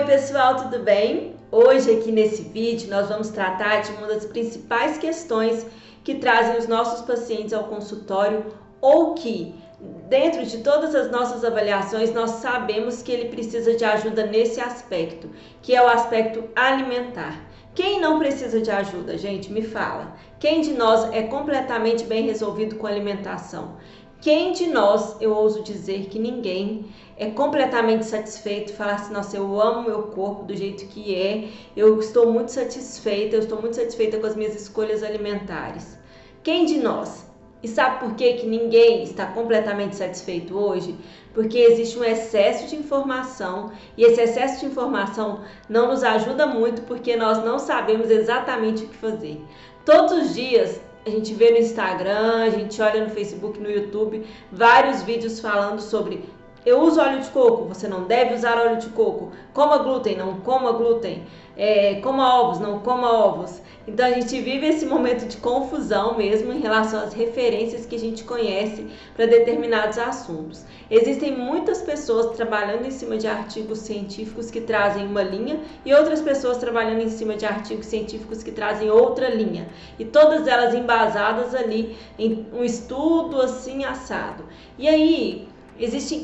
pessoal, tudo bem? Hoje aqui nesse vídeo nós vamos tratar de uma das principais questões que trazem os nossos pacientes ao consultório ou que, dentro de todas as nossas avaliações, nós sabemos que ele precisa de ajuda nesse aspecto, que é o aspecto alimentar. Quem não precisa de ajuda, gente? Me fala. Quem de nós é completamente bem resolvido com alimentação? Quem de nós, eu ouso dizer que ninguém, é completamente satisfeito, falar assim, nossa, eu amo meu corpo do jeito que é, eu estou muito satisfeita, com as minhas escolhas alimentares. Quem de nós? E sabe por que ninguém está completamente satisfeito hoje? Porque existe um excesso de informação e esse excesso de informação não nos ajuda muito porque nós não sabemos exatamente o que fazer. Todos os dias a gente vê no Instagram, a gente olha no Facebook, no YouTube, vários vídeos falando sobre eu uso óleo de coco, você não deve usar óleo de coco, coma glúten, não coma glúten, coma ovos, não coma ovos. Então a gente vive esse momento de confusão mesmo em relação às referências que a gente conhece para determinados assuntos. Existem muitas pessoas trabalhando em cima de artigos científicos que trazem uma linha e outras pessoas trabalhando em cima de artigos científicos que trazem outra linha. E todas elas embasadas ali em um estudo assim assado. E aí,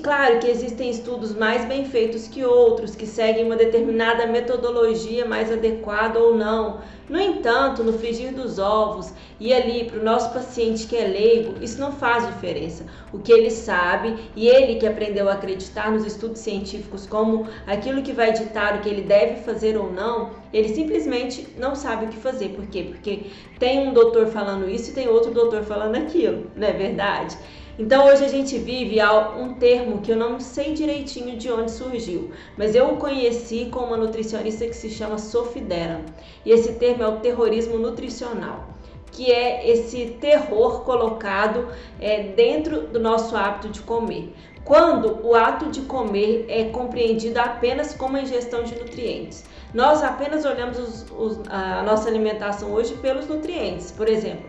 claro que existem estudos mais bem feitos que outros, que seguem uma determinada metodologia mais adequada ou não. No entanto, no frigir dos ovos e ali para o nosso paciente que é leigo, isso não faz diferença. O que ele sabe e ele que aprendeu a acreditar nos estudos científicos como aquilo que vai ditar o que ele deve fazer ou não, ele simplesmente não sabe o que fazer. Por quê? Porque tem um doutor falando isso e tem outro doutor falando aquilo, não é verdade? Então hoje a gente vive um termo que eu não sei direitinho de onde surgiu, mas eu o conheci com uma nutricionista que se chama Sophie Deran. E esse termo é o terrorismo nutricional, que é esse terror colocado dentro do nosso hábito de comer. Quando o ato de comer é compreendido apenas como a ingestão de nutrientes. Nós apenas olhamos a nossa alimentação hoje pelos nutrientes. Por exemplo,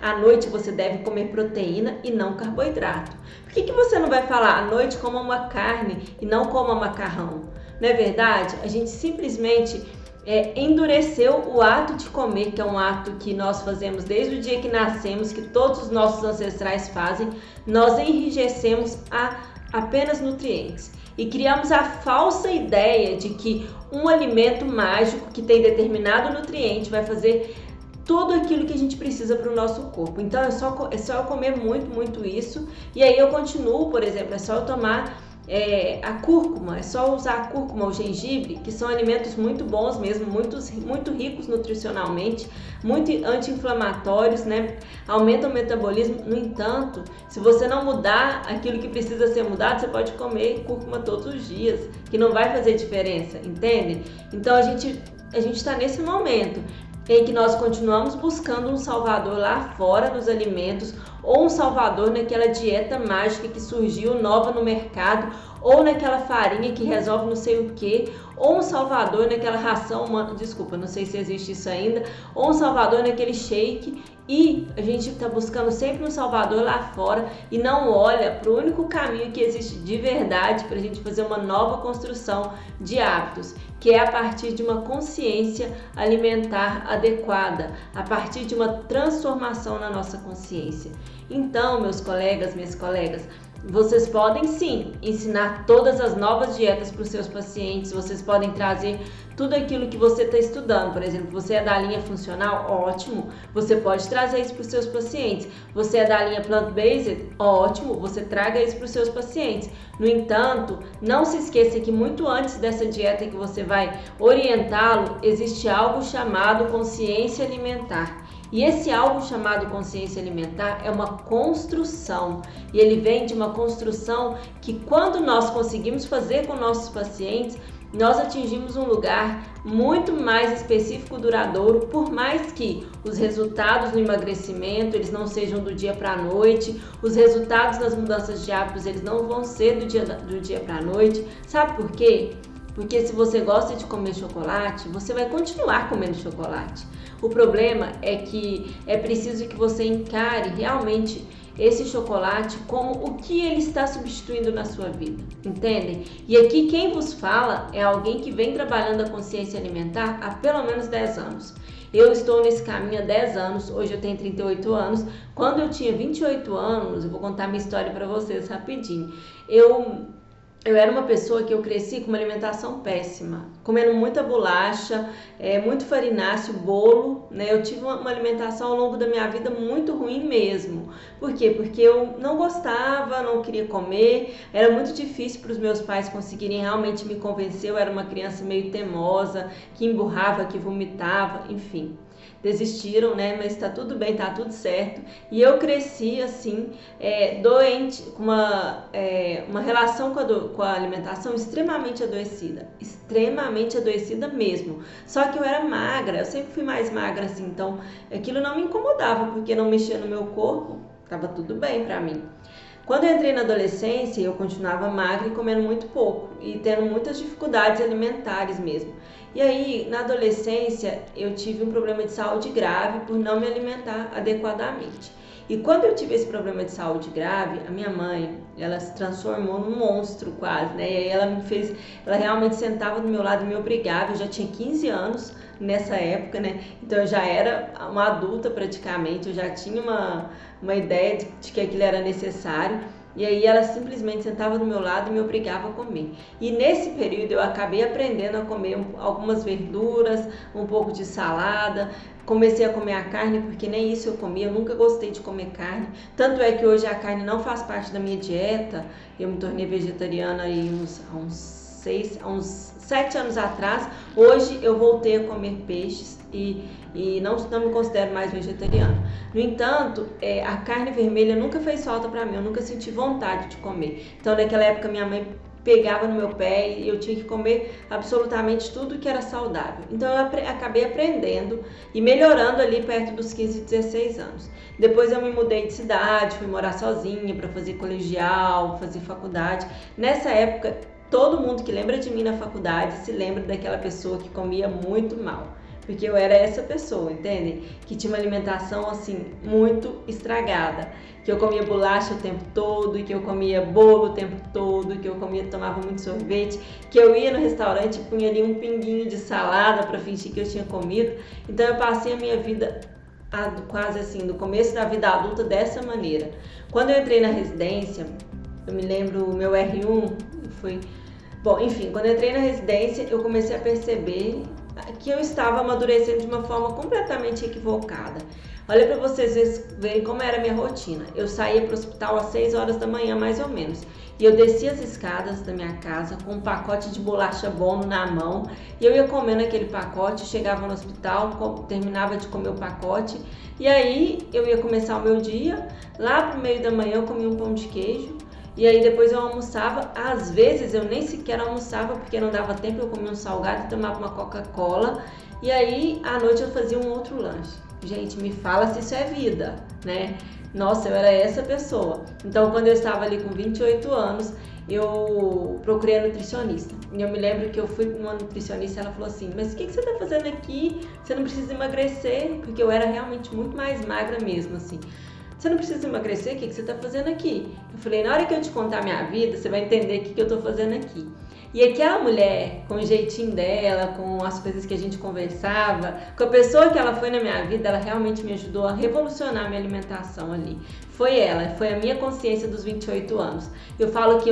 à noite você deve comer proteína e não carboidrato. Por que você não vai falar à noite coma uma carne e não coma macarrão? Não é verdade? A gente simplesmente endureceu o ato de comer, que é um ato que nós fazemos desde o dia que nascemos, que todos os nossos ancestrais fazem. Nós enrijecemos apenas nutrientes. E criamos a falsa ideia de que um alimento mágico que tem determinado nutriente vai fazer tudo aquilo que a gente precisa para o nosso corpo. Então é só eu comer muito isso. E aí eu continuo, por exemplo, é só eu tomar a cúrcuma, é só usar a cúrcuma, o gengibre, que são alimentos muito bons mesmo, muito ricos nutricionalmente, muito anti-inflamatórios, né? Aumentam o metabolismo. No entanto, se você não mudar aquilo que precisa ser mudado, você pode comer cúrcuma todos os dias, que não vai fazer diferença, entende? Então a gente está nesse momento em que nós continuamos buscando um salvador lá fora dos alimentos ou um salvador naquela dieta mágica que surgiu nova no mercado ou naquela farinha que resolve não sei o que, ou um salvador naquela ração humana, desculpa, não sei se existe isso ainda, ou um salvador naquele shake, e a gente está buscando sempre um salvador lá fora e não olha para o único caminho que existe de verdade para a gente fazer uma nova construção de hábitos, que é a partir de uma consciência alimentar adequada, a partir de uma transformação na nossa consciência. Então, meus colegas, minhas colegas, vocês podem sim ensinar todas as novas dietas para os seus pacientes, vocês podem trazer tudo aquilo que você está estudando. Por exemplo, você é da linha funcional? Ótimo, você pode trazer isso para os seus pacientes. Você é da linha plant-based? Ótimo, você traga isso para os seus pacientes. No entanto, não se esqueça que muito antes dessa dieta que você vai orientá-lo, existe algo chamado consciência alimentar. E esse algo chamado consciência alimentar é uma construção, e ele vem de uma construção que quando nós conseguimos fazer com nossos pacientes, nós atingimos um lugar muito mais específico e duradouro, por mais que os resultados no emagrecimento eles não sejam do dia para a noite, os resultados nas mudanças de hábitos eles não vão ser do dia para a noite. Sabe por quê? Porque se você gosta de comer chocolate, você vai continuar comendo chocolate. O problema é que é preciso que você encare realmente esse chocolate como o que ele está substituindo na sua vida, entendem? E aqui quem vos fala é alguém que vem trabalhando a consciência alimentar há pelo menos 10 anos. Eu estou nesse caminho há 10 anos, hoje eu tenho 38 anos. Quando eu tinha 28 anos, eu vou contar minha história para vocês rapidinho. Eu era uma pessoa que eu cresci com uma alimentação péssima, comendo muita bolacha, muito farináceo, bolo, né? Eu tive uma alimentação ao longo da minha vida muito ruim mesmo. Por quê? Porque eu não gostava, não queria comer, era muito difícil para os meus pais conseguirem realmente me convencer. Eu era uma criança meio teimosa, que emburrava, que vomitava, enfim. Desistiram, né? Mas tá tudo bem, tá tudo certo. E eu cresci assim, doente, com uma relação com a alimentação extremamente adoecida mesmo. Só que eu era magra, eu sempre fui mais magra assim, então aquilo não me incomodava, porque não mexia no meu corpo, tava tudo bem pra mim. Quando eu entrei na adolescência, eu continuava magra e comendo muito pouco e tendo muitas dificuldades alimentares mesmo. E aí, na adolescência, eu tive um problema de saúde grave por não me alimentar adequadamente. E quando eu tive esse problema de saúde grave, a minha mãe, ela se transformou num monstro quase, né? E aí ela realmente sentava do meu lado e me obrigava. Eu já tinha 15 anos nessa época, né? Então eu já era uma adulta praticamente, eu já tinha uma ideia de que aquilo era necessário. E aí ela simplesmente sentava do meu lado e me obrigava a comer. E nesse período eu acabei aprendendo a comer algumas verduras, um pouco de salada. Comecei a comer a carne, porque nem isso eu comia, eu nunca gostei de comer carne. Tanto é que hoje a carne não faz parte da minha dieta. Eu me tornei vegetariana aí há uns 7 anos atrás. Hoje eu voltei a comer peixes e não me considero mais vegetariana. No entanto, a carne vermelha nunca fez falta para mim, eu nunca senti vontade de comer. Então naquela época minha mãe pegava no meu pé e eu tinha que comer absolutamente tudo que era saudável. Então eu acabei aprendendo e melhorando ali perto dos 15, 16 anos. Depois eu me mudei de cidade, fui morar sozinha para fazer colegial, fazer faculdade. Nessa época, todo mundo que lembra de mim na faculdade se lembra daquela pessoa que comia muito mal. Porque eu era essa pessoa, entendem? Que tinha uma alimentação assim, muito estragada. Que eu comia bolacha o tempo todo, que eu comia bolo o tempo todo, que eu tomava muito sorvete, que eu ia no restaurante e punha ali um pinguinho de salada para fingir que eu tinha comido. Então eu passei a minha vida quase assim, do começo da vida adulta dessa maneira. Quando eu entrei na residência, eu me lembro, o meu R1 foi... Bom, enfim, quando eu entrei na residência, eu comecei a perceber que eu estava amadurecendo de uma forma completamente equivocada. Olha para vocês verem como era a minha rotina. Eu saía para o hospital às 6 horas da manhã, mais ou menos. E eu descia as escadas da minha casa com um pacote de bolacha Bono na mão. E eu ia comendo aquele pacote, chegava no hospital, terminava de comer o pacote. E aí eu ia começar o meu dia. Lá pro meio da manhã eu comia um pão de queijo. E aí depois eu almoçava, às vezes eu nem sequer almoçava porque não dava tempo, eu comia um salgado e tomava uma Coca-Cola. E aí à noite eu fazia um outro lanche. Gente, me fala se isso é vida, né? Nossa, eu era essa pessoa. Então quando eu estava ali com 28 anos, eu procurei a nutricionista. E eu me lembro que eu fui numa nutricionista e ela falou assim, mas o que você está fazendo aqui? Você não precisa emagrecer, porque eu era realmente muito mais magra mesmo, assim. Você não precisa emagrecer, o que você está fazendo aqui? Eu falei, na hora que eu te contar a minha vida, você vai entender o que eu estou fazendo aqui. E aquela mulher, com o jeitinho dela, com as coisas que a gente conversava, com a pessoa que ela foi na minha vida, ela realmente me ajudou a revolucionar a minha alimentação ali. Foi ela, foi a minha consciência dos 28 anos. Eu falo que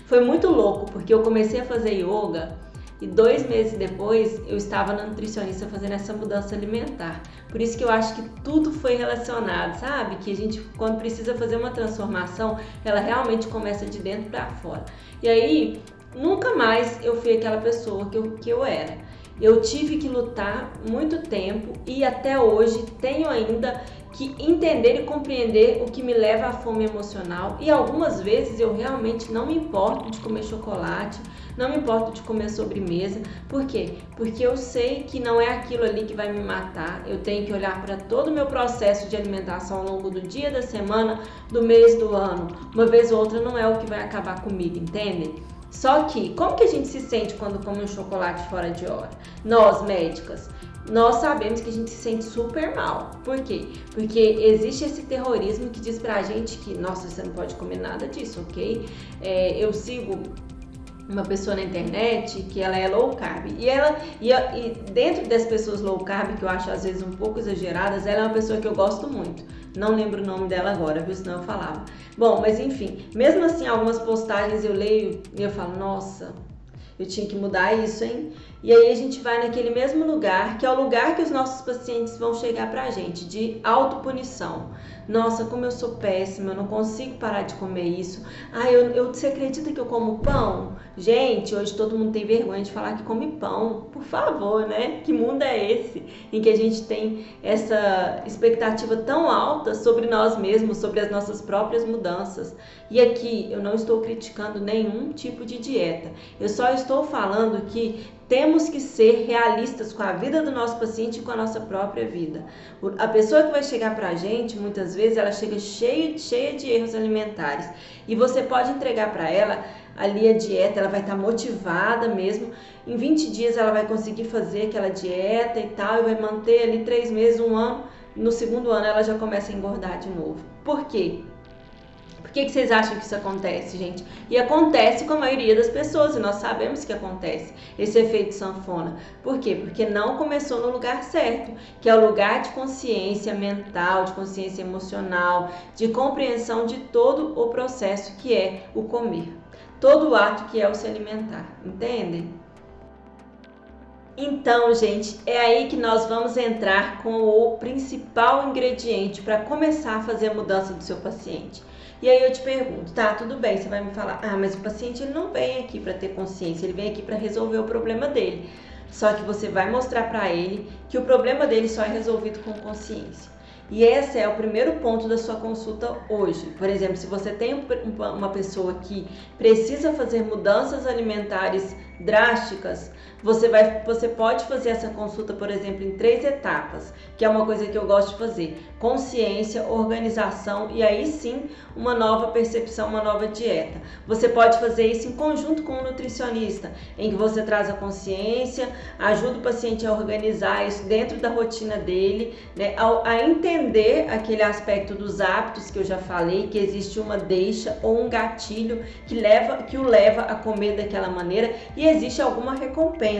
foi muito louco, porque eu comecei a fazer yoga e 2 meses depois eu estava na nutricionista fazendo essa mudança alimentar. Por isso que eu acho que tudo foi relacionado, sabe? Que a gente, quando precisa fazer uma transformação, ela realmente começa de dentro para fora. E aí, nunca mais eu fui aquela pessoa que eu era. Eu tive que lutar muito tempo e até hoje tenho ainda que entender e compreender o que me leva à fome emocional. E algumas vezes eu realmente não me importo de comer chocolate, não me importo de comer sobremesa. Por quê? Porque eu sei que não é aquilo ali que vai me matar. Eu tenho que olhar para todo o meu processo de alimentação ao longo do dia, da semana, do mês, do ano. Uma vez ou outra não é o que vai acabar comigo, entendem? Só que, como que a gente se sente quando come um chocolate fora de hora? Nós, médicas, nós sabemos que a gente se sente super mal. Por quê? Porque existe esse terrorismo que diz pra gente que, nossa, você não pode comer nada disso, ok? Eu sigo uma pessoa na internet que ela é low carb e dentro das pessoas low carb, que eu acho às vezes um pouco exageradas, ela é uma pessoa que eu gosto muito. Não lembro o nome dela agora, viu? Senão eu falava. Bom, mas enfim, mesmo assim, algumas postagens eu leio e eu falo, nossa, eu tinha que mudar isso, hein? E aí a gente vai naquele mesmo lugar, que é o lugar que os nossos pacientes vão chegar pra gente, de autopunição. Nossa, como eu sou péssima, eu não consigo parar de comer isso. Você acredita que eu como pão? Gente, hoje todo mundo tem vergonha de falar que come pão. Por favor, né? Que mundo é esse em que a gente tem essa expectativa tão alta sobre nós mesmos, sobre as nossas próprias mudanças? E aqui eu não estou criticando nenhum tipo de dieta. Eu só estou falando que temos que ser realistas com a vida do nosso paciente e com a nossa própria vida. A pessoa que vai chegar pra gente, muitas vezes, ela chega cheia de erros alimentares. E você pode entregar para ela ali a dieta, ela vai estar motivada mesmo. Em 20 dias ela vai conseguir fazer aquela dieta e tal, e vai manter ali 3 meses, 1 ano. No segundo ano ela já começa a engordar de novo. Por quê? Por que vocês acham que isso acontece, gente? E acontece com a maioria das pessoas, e nós sabemos que acontece esse efeito sanfona. Por quê? Porque não começou no lugar certo, que é o lugar de consciência mental, de consciência emocional, de compreensão de todo o processo que é o comer. Todo o ato que é o se alimentar, entendem? Então, gente, é aí que nós vamos entrar com o principal ingrediente para começar a fazer a mudança do seu paciente. E aí eu te pergunto, tá, tudo bem, você vai me falar, mas o paciente ele não vem aqui para ter consciência, ele vem aqui para resolver o problema dele. Só que você vai mostrar para ele que o problema dele só é resolvido com consciência. E esse é o primeiro ponto da sua consulta hoje. Por exemplo, se você tem uma pessoa que precisa fazer mudanças alimentares drásticas, você pode fazer essa consulta, por exemplo, em 3 etapas, que é uma coisa que eu gosto de fazer: consciência, organização e aí sim uma nova percepção, uma nova dieta. Você pode fazer isso em conjunto com o nutricionista, em que você traz a consciência, ajuda o paciente a organizar isso dentro da rotina dele, né, a entender aquele aspecto dos hábitos que eu já falei, que existe uma deixa ou um gatilho que o leva a comer daquela maneira, e existe alguma recompensa.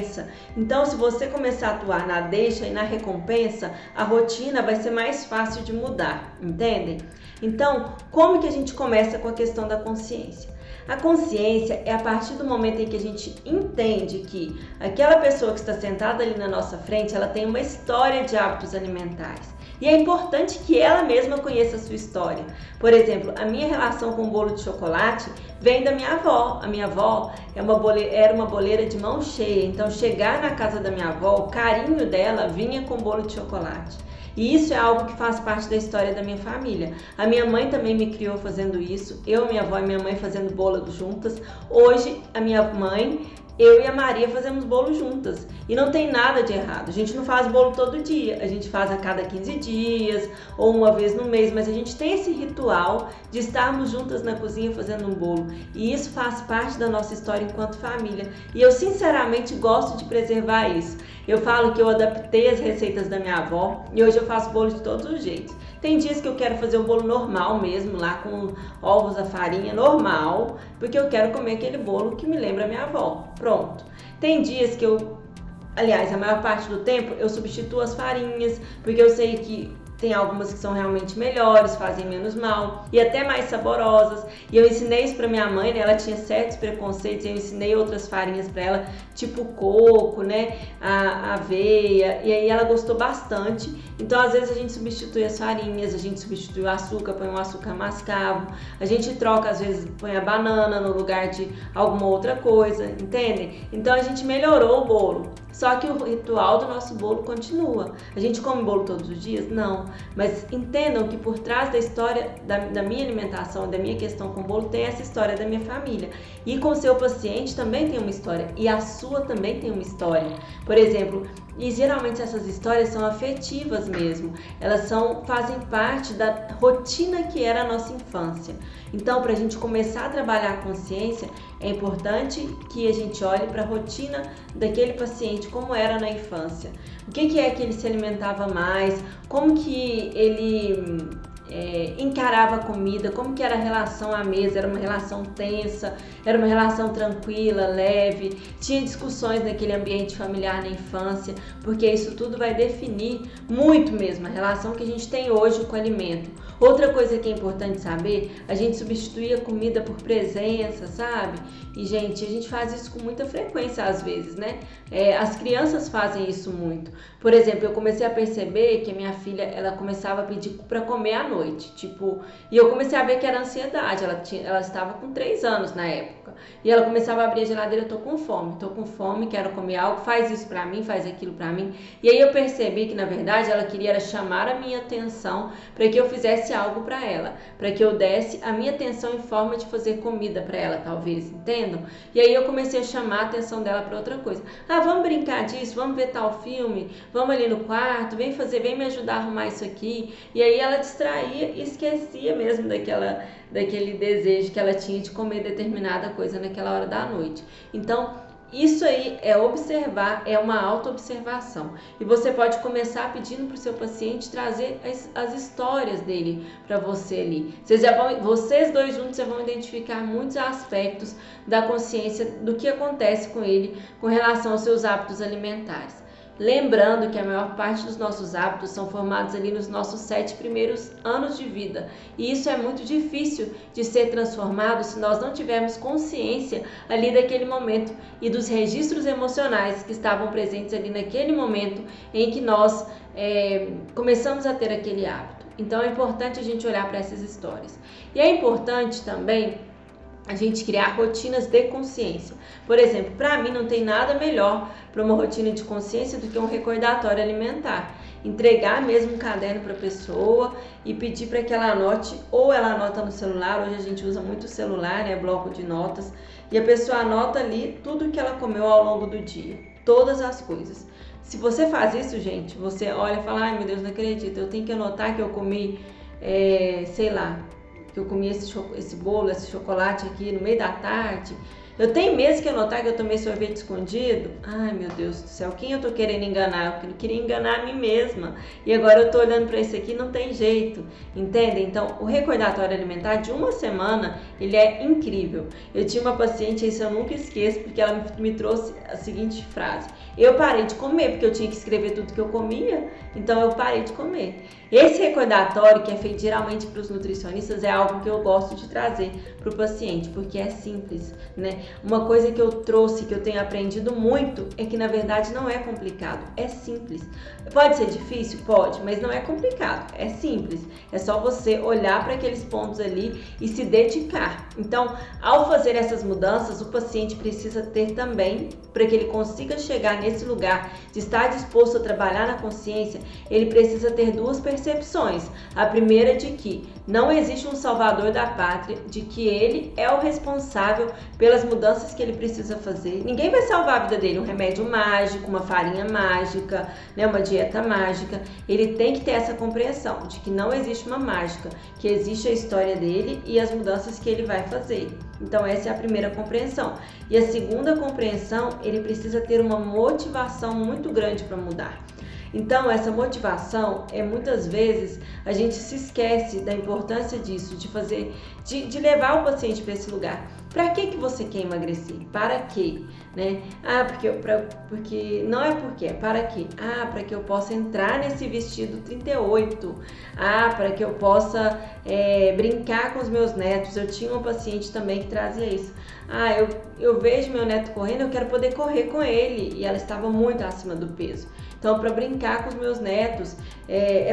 Então, se você começar a atuar na deixa e na recompensa, a rotina vai ser mais fácil de mudar, entendem? Então, como que a gente começa com a questão da consciência? A consciência é a partir do momento em que a gente entende que aquela pessoa que está sentada ali na nossa frente, ela tem uma história de hábitos alimentares. E é importante que ela mesma conheça a sua história. Por exemplo, a minha relação com o bolo de chocolate vem da minha avó. A minha avó era uma boleira de mão cheia. Então, chegar na casa da minha avó, o carinho dela vinha com bolo de chocolate. E isso é algo que faz parte da história da minha família. A minha mãe também me criou fazendo isso. Eu, minha avó e minha mãe fazendo bolo juntas. Hoje, a minha mãe, eu e a Maria fazemos bolo juntas. E não tem nada de errado. A gente não faz bolo todo dia. A gente faz a cada 15 dias ou uma vez no mês. Mas a gente tem esse ritual de estarmos juntas na cozinha fazendo um bolo. E isso faz parte da nossa história enquanto família. E eu sinceramente gosto de preservar isso. Eu falo que eu adaptei as receitas da minha avó e hoje eu faço bolo de todos os jeitos. Tem dias que eu quero fazer o bolo normal mesmo, lá com ovos, a farinha normal, porque eu quero comer aquele bolo que me lembra a minha avó. Pronto. Tem dias que aliás, a maior parte do tempo eu substituo as farinhas, porque eu sei que tem algumas que são realmente melhores, fazem menos mal e até mais saborosas. E eu ensinei isso pra minha mãe, né? Ela tinha certos preconceitos, eu ensinei outras farinhas pra ela, tipo coco, né? A aveia, e aí ela gostou bastante. Então, às vezes a gente substitui as farinhas, a gente substitui o açúcar, põe um açúcar mascavo, a gente troca, às vezes põe a banana no lugar de alguma outra coisa, entendem? Então, a gente melhorou o bolo. Só que o ritual do nosso bolo continua. A gente come bolo todos os dias? Não. Mas entendam que por trás da história da minha alimentação, da minha questão com o bolo, tem essa história da minha família. E com o seu paciente também tem uma história. E a sua também tem uma história. Por exemplo, e geralmente essas histórias são afetivas mesmo. Elas fazem parte da rotina que era a nossa infância. Então, para a gente começar a trabalhar a consciência, É importante que a gente olhe para a rotina daquele paciente, como era na infância. O que é que ele se alimentava mais, como que ele encarava a comida, como que era a relação à mesa, era uma relação tensa, era uma relação tranquila, leve, tinha discussões naquele ambiente familiar na infância, porque isso tudo vai definir muito mesmo a relação que a gente tem hoje com o alimento. Outra coisa que é importante saber, a gente substituía comida por presença, sabe? E, gente, a gente faz isso com muita frequência às vezes, né? As crianças fazem isso muito. Por exemplo, eu comecei a perceber que a minha filha, ela começava a pedir para comer à noite, tipo, e eu comecei a ver que era ansiedade, ela estava com 3 anos na época, e ela começava a abrir a geladeira, tô com fome, quero comer algo, faz isso pra mim, faz aquilo pra mim, e aí eu percebi que na verdade ela queria era chamar a minha atenção para que eu fizesse algo para ela, para que eu desse a minha atenção em forma de fazer comida para ela, talvez, entendam? E aí eu comecei a chamar a atenção dela para outra coisa. Ah, vamos brincar disso, vamos ver tal filme, vamos ali no quarto, vem me ajudar a arrumar isso aqui. E aí ela distraía e esquecia mesmo daquele desejo que ela tinha de comer determinada coisa naquela hora da noite. Então, isso aí é observar, é uma auto-observação. E você pode começar pedindo para o seu paciente trazer as histórias dele para você ali. Vocês dois juntos vão identificar muitos aspectos da consciência do que acontece com ele com relação aos seus hábitos alimentares. Lembrando que a maior parte dos nossos hábitos são formados ali nos nossos 7 primeiros anos de vida. E isso é muito difícil de ser transformado se nós não tivermos consciência ali daquele momento e dos registros emocionais que estavam presentes ali naquele momento em que nós começamos a ter aquele hábito. Então é importante a gente olhar para essas histórias. E é importante também a gente criar rotinas de consciência. Por exemplo, para mim não tem nada melhor para uma rotina de consciência do que um recordatório alimentar. Entregar mesmo um caderno para a pessoa e pedir para que ela anote, ou ela anota no celular, hoje a gente usa muito o celular, né, bloco de notas, e a pessoa anota ali tudo que ela comeu ao longo do dia, todas as coisas. Se você faz isso, gente, você olha e fala, ai meu Deus, não acredito, eu tenho que anotar que eu comi, que eu comi esse bolo, esse chocolate aqui no meio da tarde. Eu tenho mesmo que anotar que eu tomei sorvete escondido? Ai, meu Deus do céu, quem eu tô querendo enganar? Eu queria enganar a mim mesma. E agora eu tô olhando para isso aqui, não tem jeito. Entende? Então, o recordatório alimentar de uma semana, ele é incrível. Eu tinha uma paciente, isso eu nunca esqueço, porque ela me trouxe a seguinte frase. Eu parei de comer, porque eu tinha que escrever tudo que eu comia, então eu parei de comer. Esse recordatório, que é feito geralmente para os nutricionistas, é algo que eu gosto de trazer para o paciente, porque é simples, né? Uma coisa que eu trouxe, que eu tenho aprendido muito, é que na verdade não é complicado, é simples. Pode ser difícil? Pode, mas não é complicado, é simples. É só você olhar para aqueles pontos ali e se dedicar. Então, ao fazer essas mudanças, o paciente precisa ter também, para que ele consiga chegar nesse lugar de estar disposto a trabalhar na consciência, ele precisa ter 2 percepções. A primeira é de que não existe um salvador da pátria, de que ele é o responsável pelas mudanças que ele precisa fazer. Ninguém vai salvar a vida dele, um remédio mágico, uma farinha mágica, né, uma dieta mágica. Ele tem que ter essa compreensão de que não existe uma mágica, que existe a história dele e as mudanças que ele vai fazer. Então essa é a primeira compreensão. E a segunda compreensão, ele precisa ter uma motivação muito grande para mudar. Então, essa motivação muitas vezes a gente se esquece da importância disso, de levar o paciente para esse lugar. Para que você quer emagrecer? Para quê? Né? Porque não é porque, é para quê? Para que eu possa entrar nesse vestido 38. Para que eu possa brincar com os meus netos. Eu tinha uma paciente também que trazia isso. Eu vejo meu neto correndo, eu quero poder correr com ele. E ela estava muito acima do peso. Então, para brincar com os meus netos,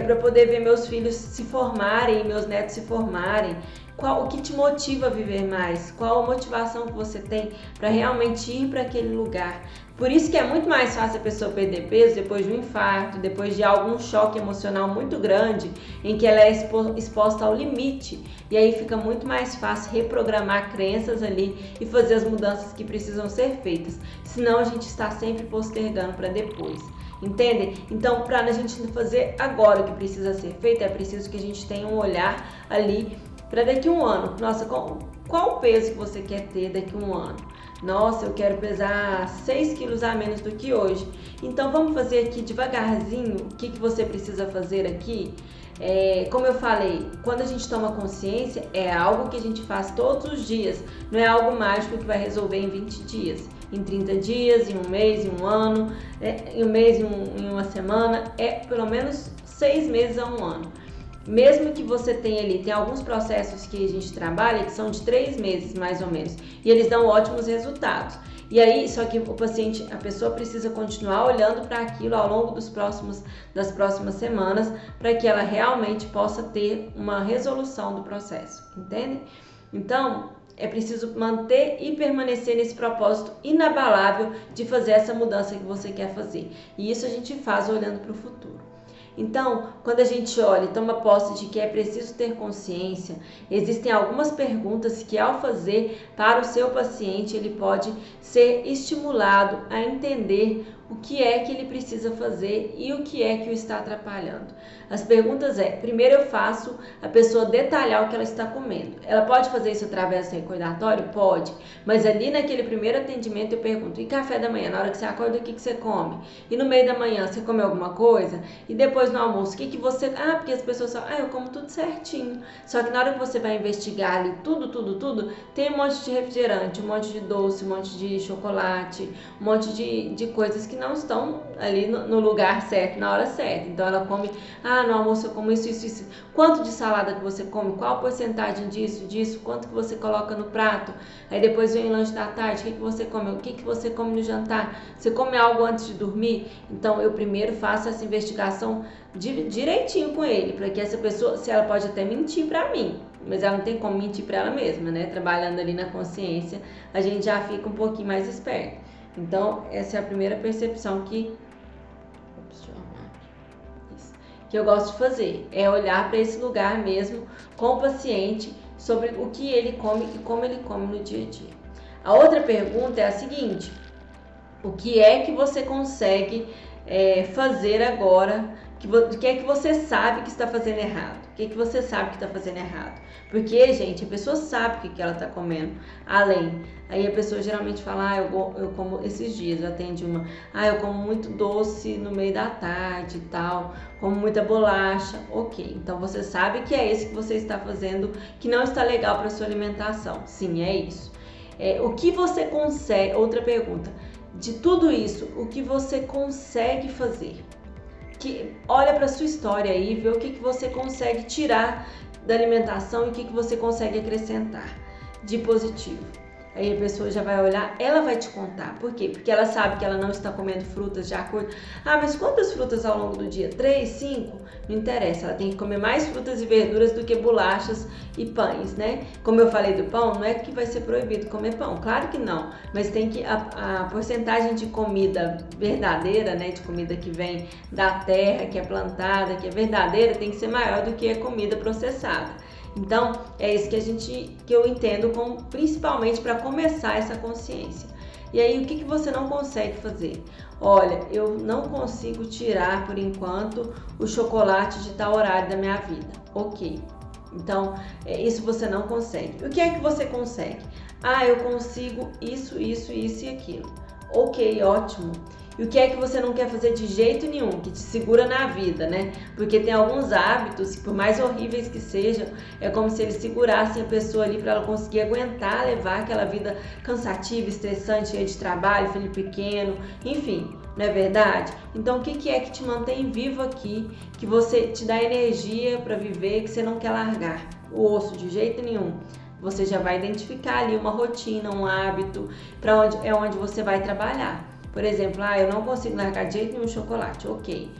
para poder ver meus filhos se formarem, meus netos se formarem. O que te motiva a viver mais? Qual a motivação que você tem para realmente ir para aquele lugar? Por isso que é muito mais fácil a pessoa perder peso depois de um infarto, depois de algum choque emocional muito grande, em que ela é exposta ao limite. E aí fica muito mais fácil reprogramar crenças ali e fazer as mudanças que precisam ser feitas. Senão a gente está sempre postergando para depois. Entendem? Então, para a gente fazer agora o que precisa ser feito, é preciso que a gente tenha um olhar ali para daqui a um ano. Nossa, qual o peso que você quer ter daqui a um ano? Nossa, eu quero pesar 6 quilos a menos do que hoje. Então vamos fazer aqui devagarzinho o que você precisa fazer aqui. Como eu falei, quando a gente toma consciência, é algo que a gente faz todos os dias. Não é algo mágico que vai resolver em 20 dias, em 30 dias, em um mês, em um ano, em um mês, em uma semana. É pelo menos 6 meses a um ano. Mesmo que você tenha ali, tem alguns processos que a gente trabalha que são de 3 meses mais ou menos, e eles dão ótimos resultados. E aí, só que a pessoa precisa continuar olhando para aquilo ao longo das próximas semanas, para que ela realmente possa ter uma resolução do processo, entende? Então, é preciso manter e permanecer nesse propósito inabalável de fazer essa mudança que você quer fazer. E isso a gente faz olhando para o futuro. Então, quando a gente olha e toma posse de que é preciso ter consciência, existem algumas perguntas que, ao fazer para o seu paciente, ele pode ser estimulado a entender o que é que ele precisa fazer e o que é que o está atrapalhando. As perguntas primeiro eu faço a pessoa detalhar o que ela está comendo. Ela pode fazer isso através do recordatório? Pode, mas ali naquele primeiro atendimento eu pergunto, e café da manhã, na hora que você acorda, o que você come? E no meio da manhã, você come alguma coisa? E depois no almoço, o que você... porque as pessoas falam, eu como tudo certinho. Só que na hora que você vai investigar ali tudo, tem um monte de refrigerante, um monte de doce, um monte de chocolate, um monte de coisas que não estão ali no lugar certo, na hora certa. Então ela come, no almoço eu como isso. Quanto de salada que você come? Qual a porcentagem disso? Quanto que você coloca no prato? Aí depois vem o lanche da tarde, o que você come? O que você come no jantar? Você come algo antes de dormir? Então eu primeiro faço essa investigação direitinho com ele, para que essa pessoa, se ela pode até mentir para mim, mas ela não tem como mentir para ela mesma, né? Trabalhando ali na consciência, a gente já fica um pouquinho mais esperto. Então, essa é a primeira percepção que eu gosto de fazer, é olhar para esse lugar mesmo com o paciente sobre o que ele come e como ele come no dia a dia. A outra pergunta é a seguinte: o que é que você consegue fazer agora? O que é que você sabe que está fazendo errado? O que é que você sabe que está fazendo errado? Porque, gente, a pessoa sabe o que ela está comendo. Aí a pessoa geralmente fala, eu como esses dias, eu atendi uma, eu como muito doce no meio da tarde e tal, como muita bolacha. Ok, então você sabe que é esse que você está fazendo, que não está legal para sua alimentação. Sim, é isso. O que você consegue, outra pergunta, de tudo isso, o que você consegue fazer? Olha para a sua história aí, vê o que você consegue tirar da alimentação e o que você consegue acrescentar de positivo. Aí a pessoa já vai olhar, ela vai te contar. Por quê? Porque ela sabe que ela não está comendo frutas de acordo... mas quantas frutas ao longo do dia? 3, 5? Não interessa, ela tem que comer mais frutas e verduras do que bolachas e pães, né? Como eu falei do pão, não é que vai ser proibido comer pão, claro que não. Mas tem que a porcentagem de comida verdadeira, né? De comida que vem da terra, que é plantada, que é verdadeira, tem que ser maior do que a comida processada. Então, é isso que eu entendo como principalmente para começar essa consciência. E aí, o que você não consegue fazer? Olha, eu não consigo tirar, por enquanto, o chocolate de tal horário da minha vida. Ok. Então, isso você não consegue. O que é que você consegue? Eu consigo isso e aquilo. Ok, ótimo. E o que é que você não quer fazer de jeito nenhum, que te segura na vida, né? Porque tem alguns hábitos que, por mais horríveis que sejam, é como se eles segurassem a pessoa ali para ela conseguir aguentar, levar aquela vida cansativa, estressante, cheia de trabalho, filho pequeno, enfim, não é verdade? Então, o que é que te mantém vivo aqui, que você te dá energia para viver, que você não quer largar o osso de jeito nenhum? Você já vai identificar ali uma rotina, um hábito, onde você vai trabalhar. Por exemplo, eu não consigo largar de jeito nenhum chocolate, ok.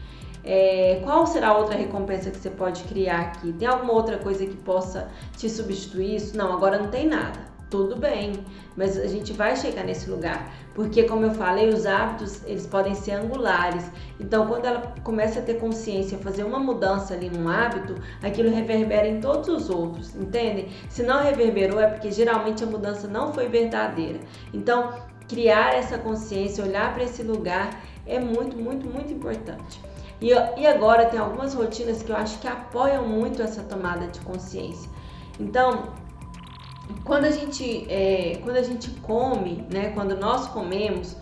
Qual será a outra recompensa que você pode criar aqui? Tem alguma outra coisa que possa te substituir isso? Não, agora não tem nada. Tudo bem, mas a gente vai chegar nesse lugar. Porque, como eu falei, os hábitos, eles podem ser angulares. Então, quando ela começa a ter consciência, fazer uma mudança ali num hábito, aquilo reverbera em todos os outros, entende? Se não reverberou, é porque geralmente a mudança não foi verdadeira. Então, criar essa consciência, olhar para esse lugar é muito, muito, muito importante. E agora tem algumas rotinas que eu acho que apoiam muito essa tomada de consciência. Então, quando a gente come, né, quando nós comemos,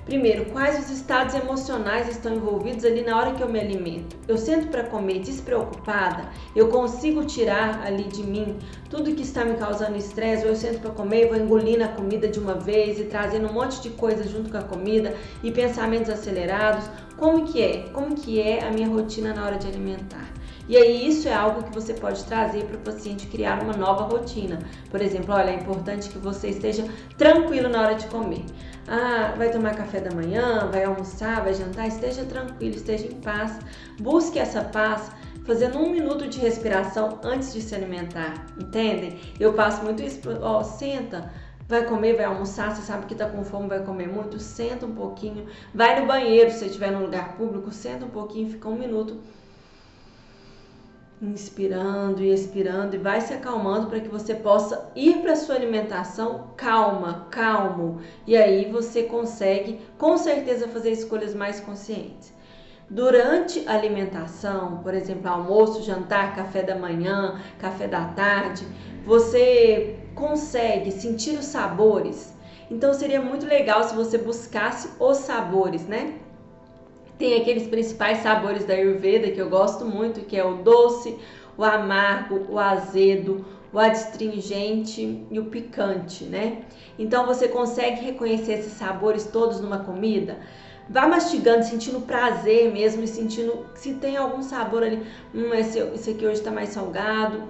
primeiro, quais os estados emocionais estão envolvidos ali na hora que eu me alimento? Eu sento para comer despreocupada? Eu consigo tirar ali de mim tudo que está me causando estresse? Ou eu sento para comer e vou engolindo a comida de uma vez e trazendo um monte de coisa junto com a comida e pensamentos acelerados? Como que é a minha rotina na hora de alimentar? E aí isso é algo que você pode trazer para o paciente criar uma nova rotina. Por exemplo, olha, é importante que você esteja tranquilo na hora de comer. Vai tomar café da manhã, vai almoçar, vai jantar, esteja tranquilo, esteja em paz. Busque essa paz fazendo 1 minuto de respiração antes de se alimentar, entendem? Eu passo muito isso, senta, vai comer, vai almoçar, você sabe que tá com fome, vai comer muito, senta um pouquinho, vai no banheiro, se você estiver num lugar público, senta um pouquinho, fica 1 minuto inspirando e expirando e vai se acalmando para que você possa ir para a sua alimentação calmo. E aí você consegue, com certeza, fazer escolhas mais conscientes. Durante a alimentação, por exemplo, almoço, jantar, café da manhã, café da tarde, você consegue sentir os sabores. Então seria muito legal se você buscasse os sabores, né? Tem aqueles principais sabores da Ayurveda que eu gosto muito, que é o doce, o amargo, o azedo, o adstringente e o picante, né? Então você consegue reconhecer esses sabores todos numa comida? Vá mastigando, sentindo prazer mesmo e sentindo se tem algum sabor ali. Esse aqui hoje tá mais salgado,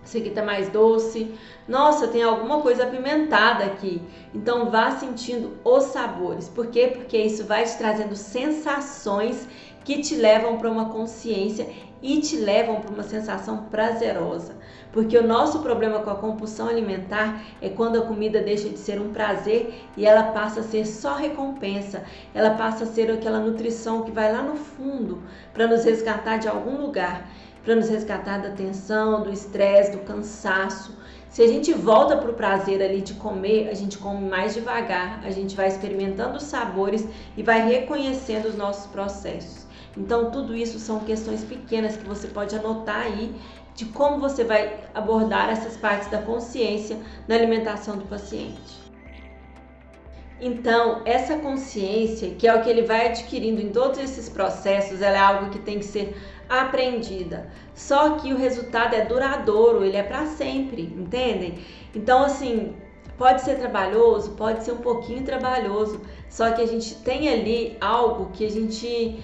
esse aqui tá mais doce. Nossa, tem alguma coisa apimentada aqui. Então vá sentindo os sabores. Por quê? Porque isso vai te trazendo sensações que te levam para uma consciência e te levam para uma sensação prazerosa. Porque o nosso problema com a compulsão alimentar é quando a comida deixa de ser um prazer e ela passa a ser só recompensa. Ela passa a ser aquela nutrição que vai lá no fundo para nos resgatar de algum lugar, para nos resgatar da tensão, do estresse, do cansaço. Se a gente volta para o prazer ali de comer, a gente come mais devagar, a gente vai experimentando os sabores e vai reconhecendo os nossos processos. Então tudo isso são questões pequenas que você pode anotar aí de como você vai abordar essas partes da consciência na alimentação do paciente. Então, essa consciência, que é o que ele vai adquirindo em todos esses processos, ela é algo que tem que ser aprendida. Só que o resultado é duradouro, ele é para sempre, entendem? Então, assim, pode ser trabalhoso, pode ser um pouquinho trabalhoso, só que a gente tem ali algo que a gente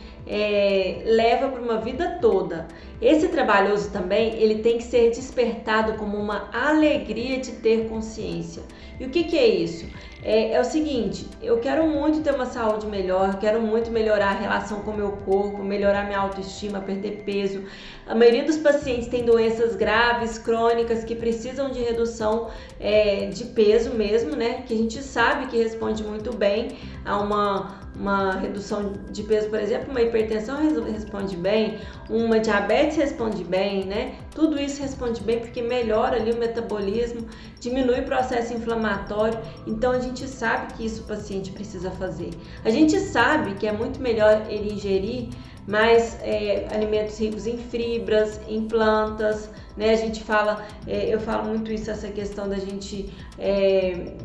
leva para uma vida toda. Esse trabalhoso também, ele tem que ser despertado como uma alegria de ter consciência. E o que é isso? É o seguinte, eu quero muito ter uma saúde melhor, quero muito melhorar a relação com o meu corpo, melhorar minha autoestima, perder peso. A maioria dos pacientes tem doenças graves, crônicas, que precisam de redução de peso mesmo, né? Que a gente sabe que responde muito bem a uma redução de peso, por exemplo, uma hipertensão responde bem, uma diabetes responde bem, né? Tudo isso responde bem porque melhora ali o metabolismo, diminui o processo inflamatório. Então a gente sabe que isso o paciente precisa fazer. A gente sabe que é muito melhor ele ingerir mais alimentos ricos em fibras, em plantas, né? A gente fala, eu falo muito isso, essa questão da gente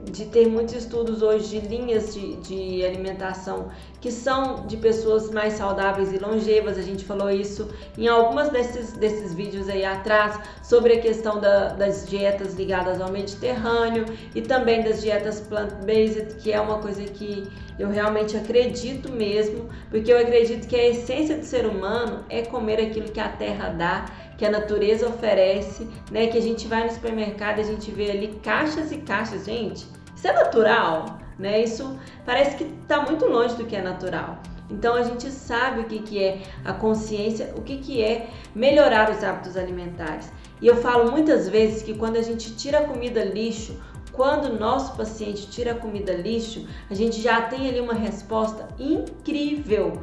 de ter muitos estudos hoje de linhas de alimentação que são de pessoas mais saudáveis e longevas. A gente falou isso em algumas desses vídeos aí atrás, sobre a questão das dietas ligadas ao Mediterrâneo e também das dietas plant-based, que é uma coisa que eu realmente acredito mesmo, porque eu acredito que a essência do ser humano é comer aquilo que a terra dá, que a natureza oferece, né? Que a gente vai no supermercado e a gente vê ali caixas e caixas, gente, isso é natural, né? Isso parece que está muito longe do que é natural. Então a gente sabe o que é a consciência, o que é melhorar os hábitos alimentares. E eu falo muitas vezes que quando a gente tira a comida lixo, quando o nosso paciente tira a comida lixo, a gente já tem ali uma resposta incrível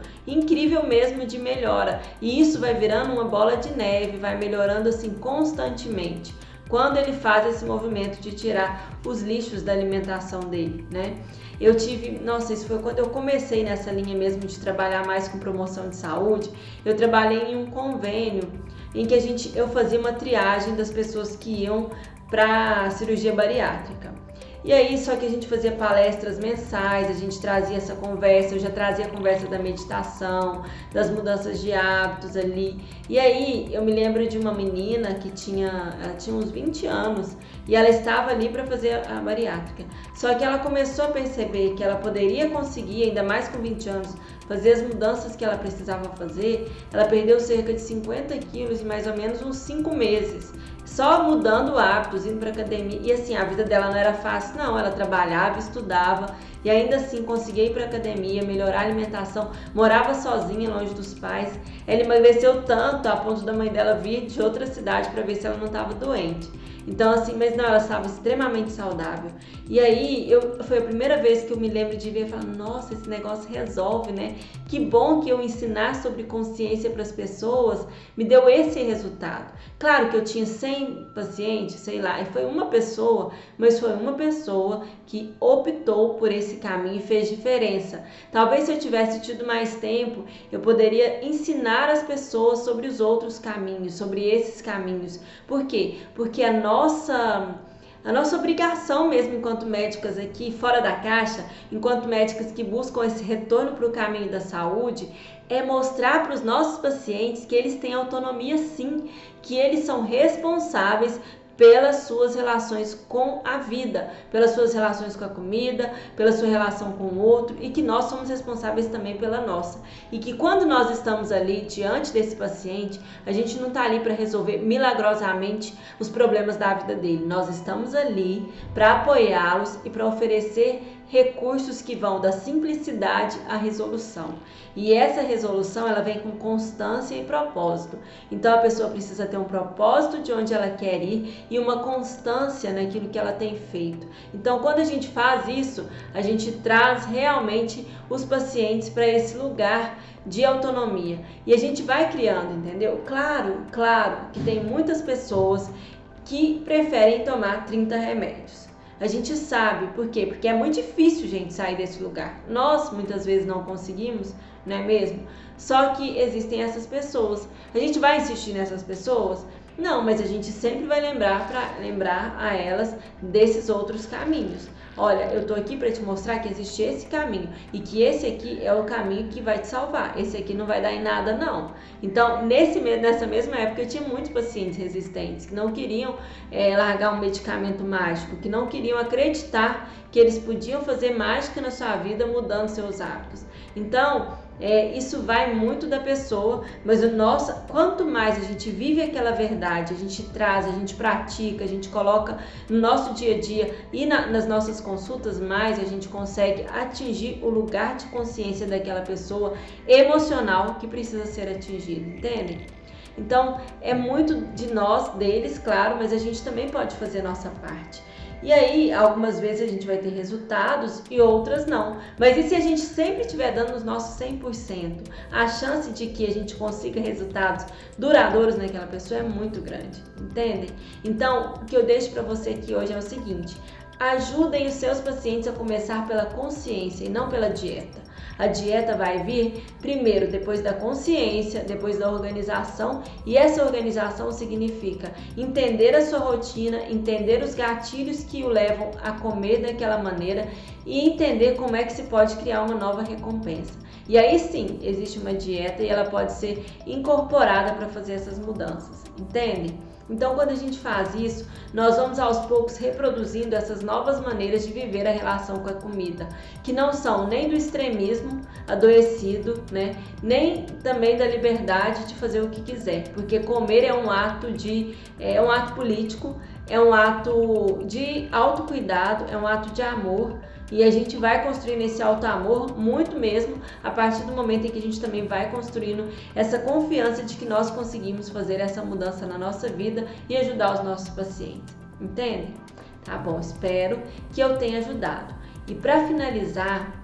mesmo de melhora. E isso vai virando uma bola de neve, vai melhorando assim constantemente, quando ele faz esse movimento de tirar os lixos da alimentação dele, né? isso foi quando eu comecei nessa linha mesmo de trabalhar mais com promoção de saúde. Eu trabalhei em um convênio em que eu fazia uma triagem das pessoas que iam para cirurgia bariátrica. E aí, só que a gente fazia palestras mensais, a gente trazia essa conversa, eu já trazia a conversa da meditação, das mudanças de hábitos ali. E aí, eu me lembro de uma menina que ela tinha uns 20 anos e ela estava ali para fazer a bariátrica. Só que ela começou a perceber que ela poderia conseguir, ainda mais com 20 anos, fazer as mudanças que ela precisava fazer. Ela perdeu cerca de 50 quilos em mais ou menos uns 5 meses. Só mudando hábitos, indo para academia. E assim, a vida dela não era fácil, não. Ela trabalhava, estudava e ainda assim conseguia ir para academia, melhorar a alimentação. Morava sozinha, longe dos pais. Ela emagreceu tanto a ponto da mãe dela vir de outra cidade para ver se ela não estava doente. Então assim, mas não, ela estava extremamente saudável. E aí, foi a primeira vez que eu me lembro de ver e falar, nossa, esse negócio resolve, né? Que bom que eu ensinar sobre consciência para as pessoas me deu esse resultado. Claro que eu tinha 100 pacientes, sei lá, e foi uma pessoa, mas foi uma pessoa que optou por esse caminho e fez diferença. Talvez se eu tivesse tido mais tempo, eu poderia ensinar as pessoas sobre os outros caminhos, sobre esses caminhos. Por quê? Porque a nossa obrigação mesmo enquanto médicas aqui, fora da caixa, enquanto médicas que buscam esse retorno para o caminho da saúde, é mostrar para os nossos pacientes que eles têm autonomia sim, que eles são responsáveis pelas suas relações com a vida, pelas suas relações com a comida, pela sua relação com o outro e que nós somos responsáveis também pela nossa. E que quando nós estamos ali diante desse paciente, a gente não está ali para resolver milagrosamente os problemas da vida dele. Nós estamos ali para apoiá-los e para oferecer recursos que vão da simplicidade à resolução. E essa resolução, ela vem com constância e propósito. Então a pessoa precisa ter um propósito de onde ela quer ir e uma constância naquilo que ela tem feito. Então quando a gente faz isso, a gente traz realmente os pacientes para esse lugar de autonomia. E a gente vai criando, entendeu? Claro que tem muitas pessoas que preferem tomar 30 remédios. A gente sabe, por quê? Porque é muito difícil, gente, sair desse lugar. Nós, muitas vezes, não conseguimos, não é mesmo? Só que existem essas pessoas. A gente vai insistir nessas pessoas? Não, mas a gente sempre vai lembrar a elas desses outros caminhos. Olha, eu tô aqui para te mostrar que existe esse caminho e que esse aqui é o caminho que vai te salvar. Esse aqui não vai dar em nada, não. Então, nessa mesma época, eu tinha muitos pacientes resistentes que não queriam largar um medicamento mágico, que não queriam acreditar que eles podiam fazer mágica na sua vida mudando seus hábitos. Então, isso vai muito da pessoa, mas quanto mais a gente vive aquela verdade, a gente traz, a gente pratica, a gente coloca no nosso dia a dia e nas nossas consultas, mais a gente consegue atingir o lugar de consciência daquela pessoa emocional que precisa ser atingido, entende? Então, é muito de nós, deles, claro, mas a gente também pode fazer a nossa parte. E aí, algumas vezes a gente vai ter resultados e outras não. Mas e se a gente sempre estiver dando os nossos 100%? A chance de que a gente consiga resultados duradouros naquela pessoa é muito grande, entendem? Então, o que eu deixo para você aqui hoje é o seguinte: ajudem os seus pacientes a começar pela consciência e não pela dieta. A dieta vai vir primeiro, depois da consciência, depois da organização, e essa organização significa entender a sua rotina, entender os gatilhos que o levam a comer daquela maneira e entender como é que se pode criar uma nova recompensa. E aí sim, existe uma dieta e ela pode ser incorporada para fazer essas mudanças, entende? Então, quando a gente faz isso, nós vamos aos poucos reproduzindo essas novas maneiras de viver a relação com a comida, que não são nem do extremismo adoecido, né, nem também da liberdade de fazer o que quiser, porque comer é um ato político, é um ato de autocuidado, é um ato de amor. E a gente vai construindo esse auto-amor muito mesmo a partir do momento em que a gente também vai construindo essa confiança de que nós conseguimos fazer essa mudança na nossa vida e ajudar os nossos pacientes. Entende? Tá bom, espero que eu tenha ajudado. E para finalizar,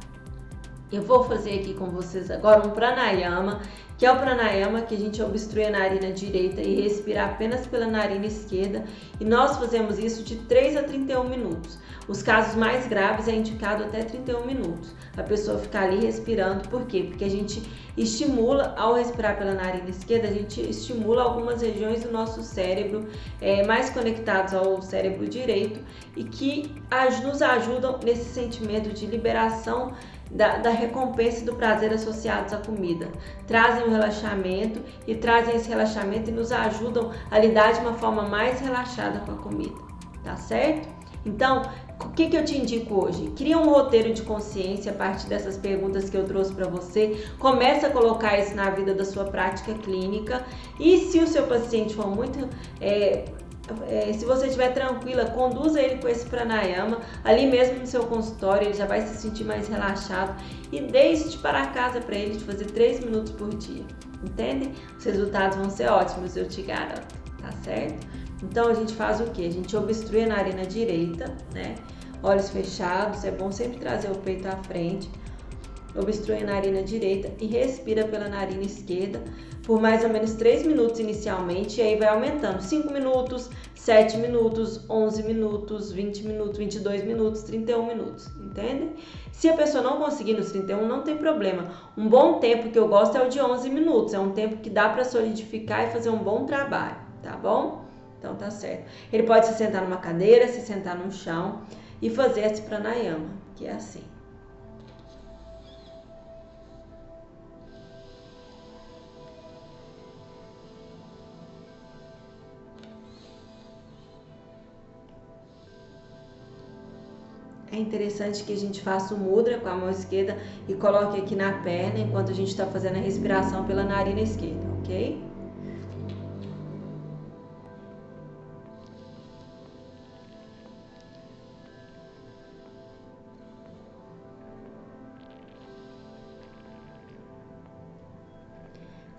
Eu vou fazer aqui com vocês agora um pranayama, que é o pranayama que a gente obstrui a narina direita e respira apenas pela narina esquerda, e nós fazemos isso de 3 a 31 minutos. Os casos mais graves é indicado até 31 minutos. A pessoa ficar ali respirando, por quê? Porque a gente estimula, ao respirar pela narina esquerda, a gente estimula algumas regiões do nosso cérebro mais conectados ao cérebro direito e que nos ajudam nesse sentimento de liberação da recompensa e do prazer associados à comida. Trazem o relaxamento e trazem esse relaxamento e nos ajudam a lidar de uma forma mais relaxada com a comida, tá certo? Então, o que eu te indico hoje? Cria um roteiro de consciência a partir dessas perguntas que eu trouxe para você. Começa a colocar isso na vida da sua prática clínica. E se o seu paciente for muito... se você estiver tranquila, conduza ele com esse pranayama. Ali mesmo no seu consultório, ele já vai se sentir mais relaxado. E deixe para casa para ele de fazer 3 minutos por dia. Entende? Os resultados vão ser ótimos, eu te garanto. Tá certo? Então a gente faz o que? A gente obstrui a narina direita, né? Olhos fechados, é bom sempre trazer o peito à frente. Obstrui a narina direita e respira pela narina esquerda por mais ou menos 3 minutos inicialmente, e aí vai aumentando. 5 minutos, 7 minutos, 11 minutos, 20 minutos, 22 minutos, 31 minutos, entende? Se a pessoa não conseguir nos 31, não tem problema. Um bom tempo que eu gosto é o de 11 minutos, é um tempo que dá para solidificar e fazer um bom trabalho, tá bom? Então tá certo. Ele pode se sentar numa cadeira, se sentar no chão e fazer esse pranayama, que é assim. É interessante que a gente faça o mudra com a mão esquerda e coloque aqui na perna enquanto a gente está fazendo a respiração pela narina esquerda, ok?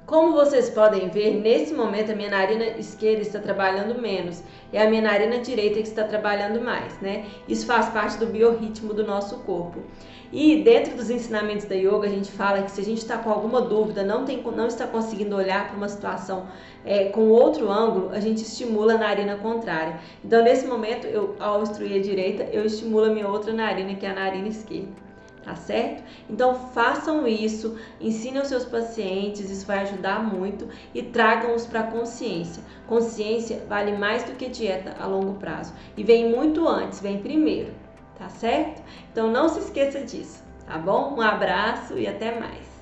Como vocês podem ver, nesse momento a minha narina esquerda está trabalhando menos e a minha narina direita que está trabalhando mais, né? Isso faz parte do biorritmo do nosso corpo. E dentro dos ensinamentos da yoga, a gente fala que se a gente está com alguma dúvida, não está conseguindo olhar para uma situação com outro ângulo, a gente estimula a narina contrária. Então, nesse momento, ao instruir a direita, eu estimulo a minha outra narina, que é a narina esquerda. Tá certo? Então façam isso, ensinem aos seus pacientes, isso vai ajudar muito e tragam-os para a consciência. Consciência vale mais do que dieta a longo prazo e vem muito antes, vem primeiro, tá certo? Então não se esqueça disso, tá bom? Um abraço e até mais.